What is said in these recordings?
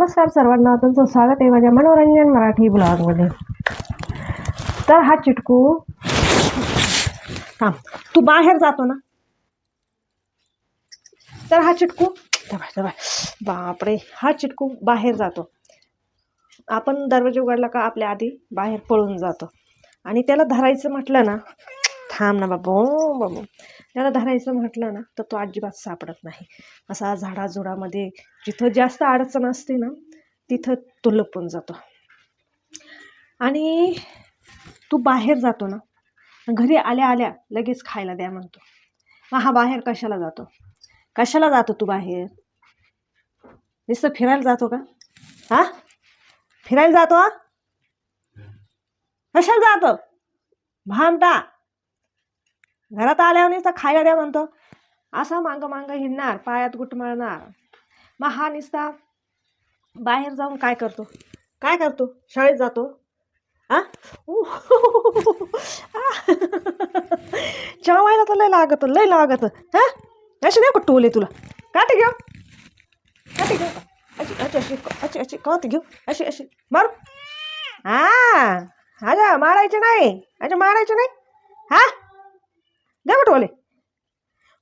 नमस्कार सर्वांना, तुमचं स्वागत आहे माझ्या मनोरंजन मराठी ब्लॉगमध्ये. तर हा चिटकू थांब, तू बाहेर जातो ना, तर हा चिटकू बापरे, हा चिटकू बाहेर जातो. आपण दरवाजा उघडला का आपल्या आधी बाहेर पळून जातो. आणि त्याला धरायचं म्हटलं ना, थांब ना बाबू, त्याला धरायचं म्हटलं ना तर तो अजिबात सापडत नाही. असा झाडाझुडामध्ये जिथं जास्त अडचण असते ना तिथं तो लपून जातो. आणि तू बाहेर जातो ना, घरी आल्या आल्या लगेच खायला द्या म्हणतो. मग हा बाहेर कशाला जातो तू बाहेर? नुसतं फिरायला जातो का? हा, फिरायला जातो? कशाला जातो? भामटा घरात आल्यावर नुसतं खायला द्या म्हणतो. असा मांग हिंडणार, पायात गुटमळणार. मग हा नुसता बाहेर जाऊन काय करतो? शाळेत जातो. हा, जेवायला तर लय लागत. हा, अशी नाही टोले तुला. काटे घेऊ अशी कवती घेऊ अशी मारू. हा मारायचे नाही. हा, द्या टोले.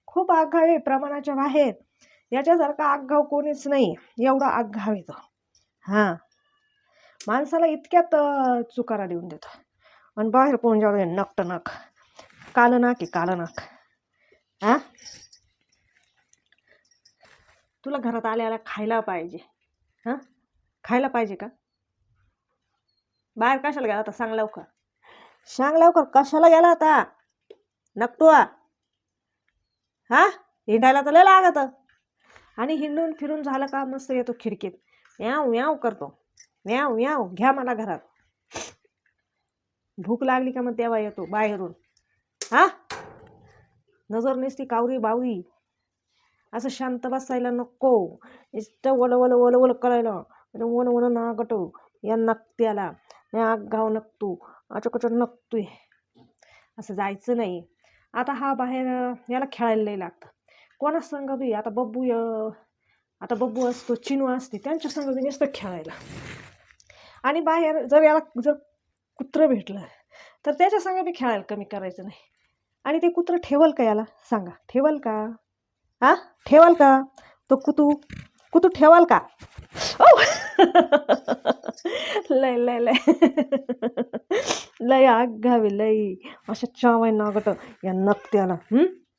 खूप आगाव आहे, प्रमाणाच्या बाहेर. याच्यासारखा आगाव कोणीच नाही. एवढा आगाव आहे तो. हा, माणसाला इतक्यात चुकारा देऊन देतो. आणि बाहेर कोण जाऊ नक कालनाक. हा, तुला घरात आल्याला खायला पाहिजे. हा, खायला पाहिजे का? बाहेर कशाला गेला होता? सांग लवकर कशाला गेला होता? नकटुआ. हा, हिंडायला तर लय लागत. आणि हिंडून फिरून झालं का मस्त येतो खिडकीत, म्याव करतो. म्याव घ्या मला घरात. भूक लागली का मग तेव्हा येतो बाहेरून. हा, नजर नसती कावरी बावरी. असं शांत बसायला नको. इतकं वल करायला. वन नागटो या नकत्याला आगाव नकतू अचकच नकतोय. असं जायचं नाही. आता हा बाहेर याला खेळायला लय लागतं. कोणा संग बी आता बब्बू असतो, चिनू असते, त्यांच्या संग बी नुसतं खेळायला. आणि बाहेर जर कुत्रं भेटलं तर त्याच्या संग बी खेळायला कमी करायचं नाही. आणि ते कुत्रं ठेवल का याला? सांगा, ठेवल का? हा, ठेवल का? तो कुतू ठेवल का? लय लय लय लय आगावी लय. अशा चावाय नागट या नकत्याला.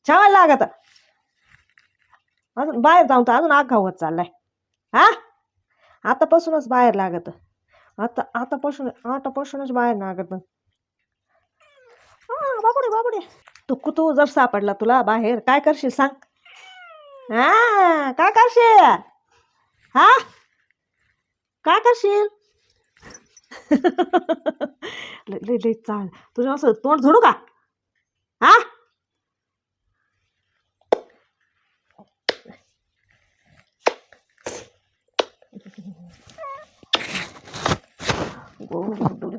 चावायला लागत. अजून बाहेर जाऊन तर अजून आगाव होत चाललाय. हा, आतापासूनच बाहेर लागत. आतापासूनच बाहेर लागत. बाबडे तो कुतू जर सापडला तुला बाहेर काय करशील सांग? काय करशील? हा, काय करशील? लय चाल तुझं असं तोंड झोडू का? हा,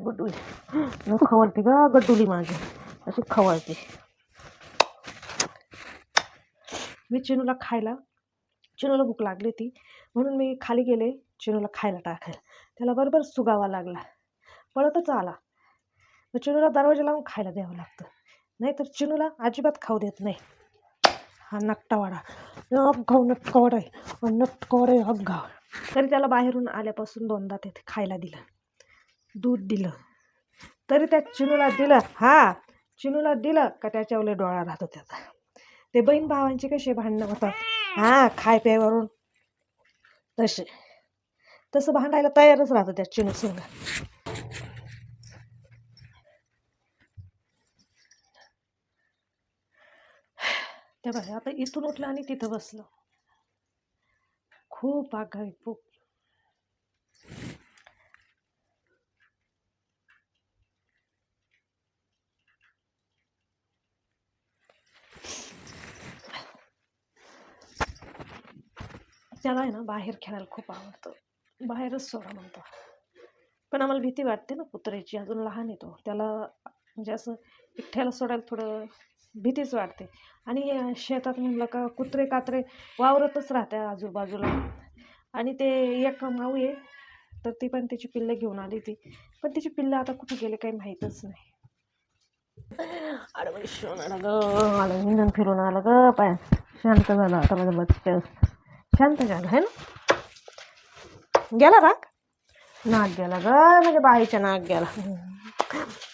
गड्डुली खवळते ग गड्डुली माझी. अशी खवळते. मी चिनूला भूक लागली ती म्हणून मी खाली गेले चिनूला खायला टाकायला. त्याला बरोबर सुगावा लागला, पळतच आला. मग चिनूला दरवाजा लावून खायला द्यावं लागतं, नाहीतर चिनूला अजिबात खाऊ देत नाही. हा नकटावाडा नटकवाडा आहे अगगाव. तरी त्याला बाहेरून आल्यापासून 2दा ते खायला दिलं, दूध दिलं, तरी त्या चिनूला दिलं. हा, चिनूला दिलं का त्याच्यावर डोळा राहतो त्याचा. ते बहीण भावांचे कसे भांडणं होतात, हा, खाय प्यायवरून, तसं भांडायला तयारच राहतं त्या चिनू संग. त्या बघा आता इथून उठलं आणि तिथं बसलं. खूप आगावी खूप. त्याला आहे ना बाहेर खेळायला खूप आवडतं. बाहेरच सोडा म्हणतो. पण आम्हाला भीती वाटते ना कुत्र्याची, अजून लहान येतो. त्याला म्हणजे असं एकट्याला सोडायला थोडं भीतीच वाटते. आणि शेतात म्हणलं का कुत्रे कात्रे वावरतच राहते आजूबाजूला. आणि ते एक माऊ आहे तर ती पण त्याची पिल्लं घेऊन आली ती, पण तिची पिल्लं आता कुठे गेले काही माहीतच नाही. अरे वैष्णव आला ग, आलं निघून फिरून आलं ग, पाय शांत झालं आता माझं बच्च, शांत झालं आहे ना. गेला राग, नाक गेला ग म्हणजे बाईच्या, नाक गेला.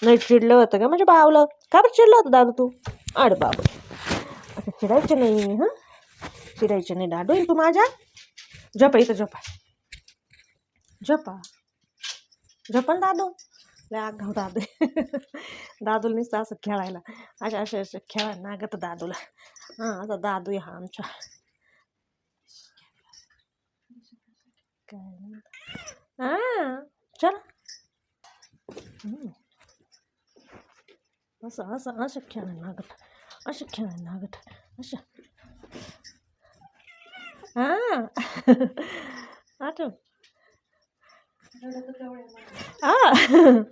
नाही चिडलं होतं का म्हणजे बावलं, का बरं चिडलं होतं दादू तू? अरे बाबा आता चिडायचं नाही, हां चिडायचं नाही दादू, तू माझ्या झोपा इथं, झोपा झोपा झोपा दादू, लय आगाऊ दादू. दादूला नुसतं असं खेळायला, अशा अशा अशा खेळायला नागत दादूला. हां आता दादू आहे हा आमच्या. काय हां चल, असं असं असं खेळायला नागत, असं खेळायला नागत, असं हां. आठव हां.